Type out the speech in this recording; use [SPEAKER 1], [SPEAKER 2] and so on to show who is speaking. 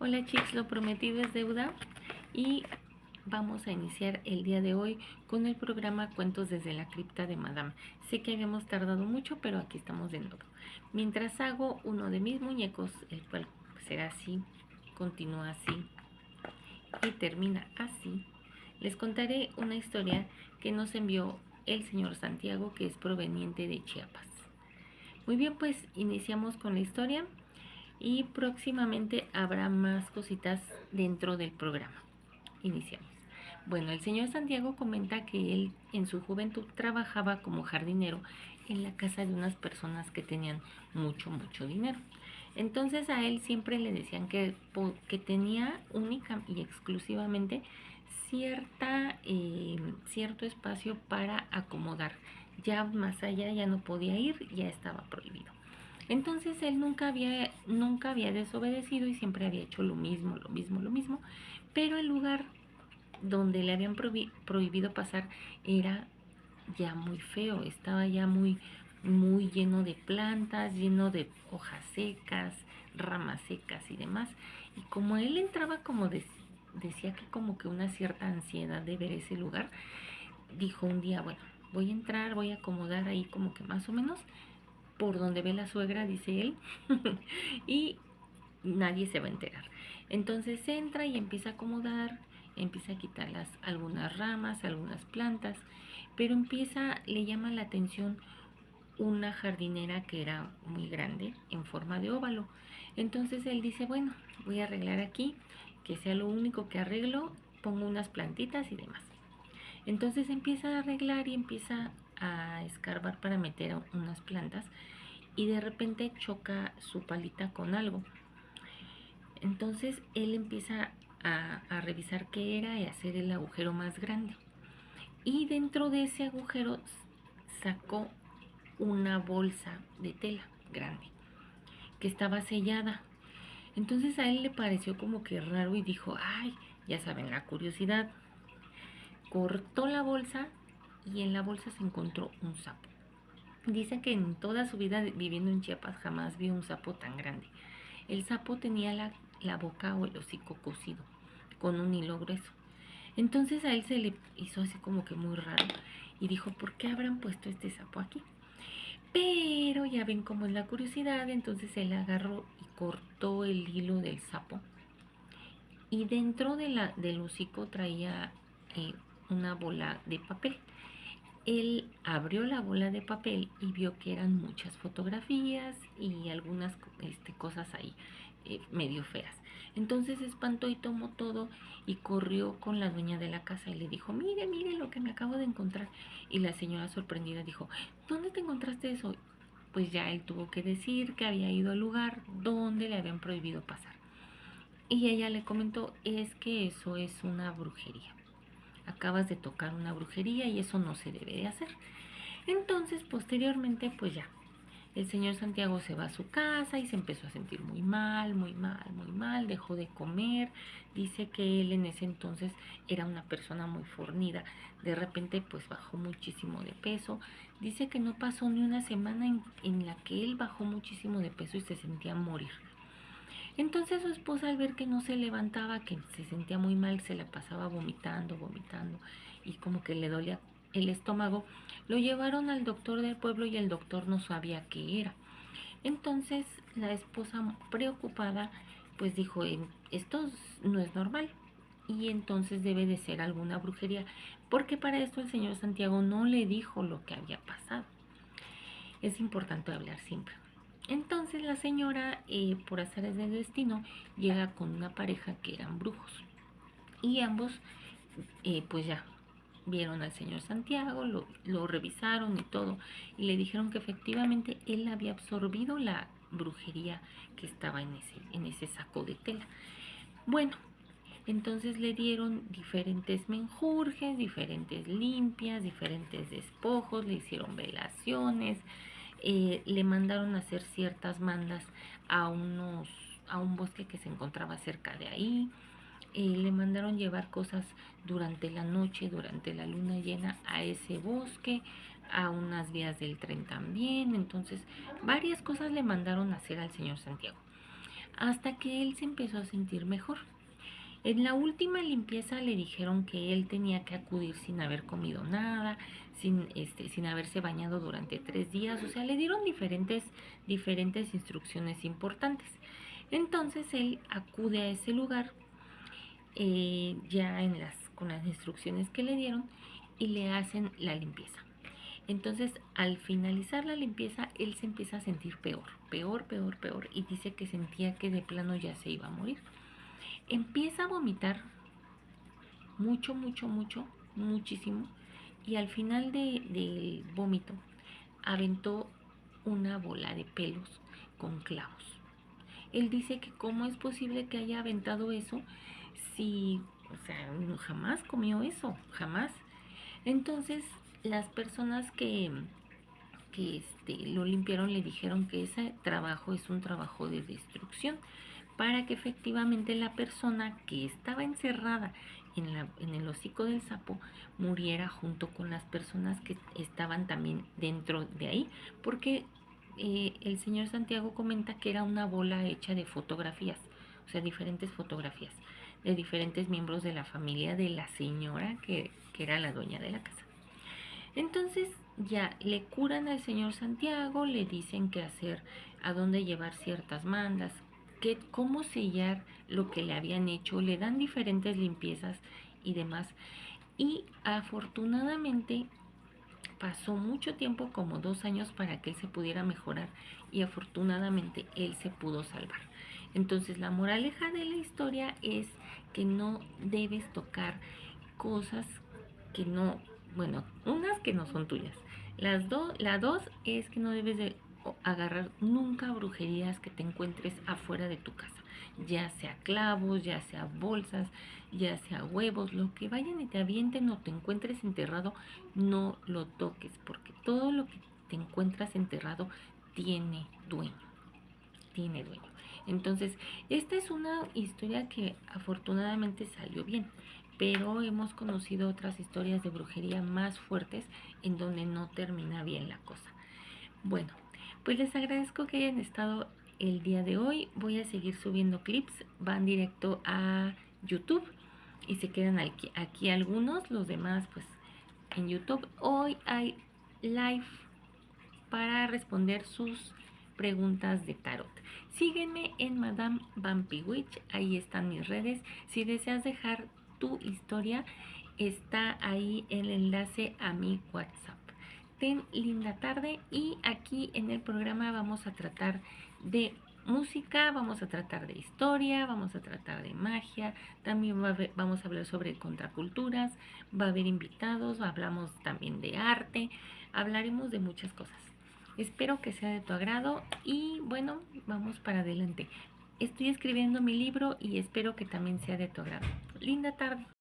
[SPEAKER 1] Hola chicos, lo prometido es deuda y vamos a iniciar el día de hoy con el programa Cuentos desde la cripta de Madame. Sé que habíamos tardado mucho, pero aquí estamos de nuevo. Mientras hago uno de mis muñecos, el cual será así, continúa así y termina así, les contaré una historia que nos envió el señor Santiago, que es proveniente de Chiapas. Muy bien, pues iniciamos con la historia y próximamente habrá más cositas dentro del programa. Iniciamos. Bueno, el señor Santiago comenta que él en su juventud trabajaba como jardinero en la casa de unas personas que tenían mucho dinero. Entonces a él siempre le decían que tenía única y exclusivamente cierto espacio para acomodar. Ya más allá ya no podía ir, ya estaba prohibido. Entonces él nunca había desobedecido y siempre había hecho lo mismo, pero el lugar donde le habían prohibido pasar era ya muy feo, estaba ya muy lleno de plantas, lleno de hojas secas, ramas secas y demás. Y como él entraba decía que como que una cierta ansiedad de ver ese lugar, dijo un día, bueno, voy a entrar, voy a acomodar ahí como que más o menos por donde ve la suegra, dice él, y nadie se va a enterar. Entonces entra y empieza a acomodar, empieza a quitar algunas ramas, algunas plantas, pero le llama la atención una jardinera que era muy grande, en forma de óvalo. Entonces él dice, bueno, voy a arreglar aquí, que sea lo único que arreglo, pongo unas plantitas y demás. Entonces empieza a arreglar y empieza a escarbar para meter unas plantas y de repente choca su palita con algo. Entonces él empieza a revisar qué era y hacer el agujero más grande. Y dentro de ese agujero sacó una bolsa de tela grande que estaba sellada. Entonces a él le pareció como que raro y dijo, ay, ya saben, la curiosidad. Cortó la bolsa y en la bolsa se encontró un sapo. Dice que en toda su vida viviendo en Chiapas jamás vio un sapo tan grande. El sapo tenía la boca o el hocico cosido con un hilo grueso. Entonces a él se le hizo así como que muy raro y dijo, ¿por qué habrán puesto este sapo aquí? Pero ya ven cómo es la curiosidad, entonces él agarró y cortó el hilo del sapo y dentro del hocico traía eh, una bola de papel. Él abrió la bola de papel y vio que eran muchas fotografías y algunas cosas ahí medio feas. Entonces se espantó y tomó todo y corrió con la dueña de la casa y le dijo, mire lo que me acabo de encontrar. Y la señora sorprendida dijo, ¿dónde te encontraste eso? Pues ya él tuvo que decir que había ido al lugar donde le habían prohibido pasar. Y ella le comentó, es que eso es una brujería. Acabas de tocar una brujería y eso no se debe de hacer. Entonces, posteriormente, pues ya, el señor Santiago se va a su casa y se empezó a sentir muy mal, dejó de comer. Dice que él en ese entonces era una persona muy fornida. De repente, pues bajó muchísimo de peso. Dice que no pasó ni una semana en la que él bajó muchísimo de peso y se sentía morir. Entonces su esposa, al ver que no se levantaba, que se sentía muy mal, se la pasaba vomitando y como que le dolía el estómago, lo llevaron al doctor del pueblo y el doctor no sabía qué era. Entonces la esposa, preocupada, pues dijo, esto no es normal y entonces debe de ser alguna brujería, porque para esto el señor Santiago no le dijo lo que había pasado. Es importante hablar siempre. Entonces la señora, por azares del destino, llega con una pareja que eran brujos. Y ambos, pues ya, vieron al señor Santiago, lo revisaron y todo. Y le dijeron que efectivamente él había absorbido la brujería que estaba en ese saco de tela. Bueno, entonces le dieron diferentes menjurjes, diferentes limpias, diferentes despojos, le hicieron velaciones, le mandaron a hacer ciertas mandas a un bosque que se encontraba cerca de ahí. Le mandaron llevar cosas durante la noche, durante la luna llena a ese bosque, a unas vías del tren también. Entonces, varias cosas le mandaron a hacer al señor Santiago. hasta que él se empezó a sentir mejor. En la última limpieza le dijeron que él tenía que acudir sin haber comido nada, sin haberse bañado durante 3 días, o sea, le dieron diferentes instrucciones importantes. Entonces él acude a ese lugar ya con las instrucciones que le dieron y le hacen la limpieza. Entonces, al finalizar la limpieza, él se empieza a sentir peor, peor, peor, peor, y dice que sentía que de plano ya se iba a morir. Empieza a vomitar mucho, mucho, mucho, muchísimo, y al final del vómito aventó una bola de pelos con clavos. Él dice que cómo es posible que haya aventado eso si, o sea, jamás comió eso, jamás. Entonces, las personas que lo limpiaron le dijeron que ese trabajo es un trabajo de destrucción para que efectivamente la persona que estaba encerrada en el hocico del sapo muriera junto con las personas que estaban también dentro de ahí, porque el señor Santiago comenta que era una bola hecha de fotografías, o sea, diferentes fotografías de diferentes miembros de la familia de la señora que era la dueña de la casa. Entonces ya le curan al señor Santiago, le dicen qué hacer, a dónde llevar ciertas mandas, cómo sellar lo que le habían hecho, le dan diferentes limpiezas y demás. Y afortunadamente pasó mucho tiempo, como 2 años, para que él se pudiera mejorar, y afortunadamente él se pudo salvar. Entonces la moraleja de la historia es que no debes tocar cosas que no, bueno, unas que no son tuyas. La dos es que no debes de agarrar nunca brujerías que te encuentres afuera de tu casa, ya sea clavos, ya sea bolsas, ya sea huevos, lo que vayan y te avienten o te encuentres enterrado, no lo toques, porque todo lo que te encuentras enterrado tiene dueño, tiene dueño. Entonces, esta es una historia que afortunadamente salió bien, pero hemos conocido otras historias de brujería más fuertes en donde no termina bien la cosa. Bueno, pues les agradezco que hayan estado el día de hoy. Voy a seguir subiendo clips, van directo a YouTube y se quedan aquí algunos, los demás pues en YouTube. Hoy hay live para responder sus preguntas de tarot. Sígueme en Madame Vampywitch, ahí están mis redes. Si deseas dejar tu historia, está ahí el enlace a mi WhatsApp. Ten linda tarde, y aquí en el programa vamos a tratar de música, vamos a tratar de historia, vamos a tratar de magia, también vamos a hablar sobre contraculturas, va a haber invitados, hablamos también de arte, hablaremos de muchas cosas. Espero que sea de tu agrado y bueno, vamos para adelante. Estoy escribiendo mi libro y espero que también sea de tu agrado. Linda tarde.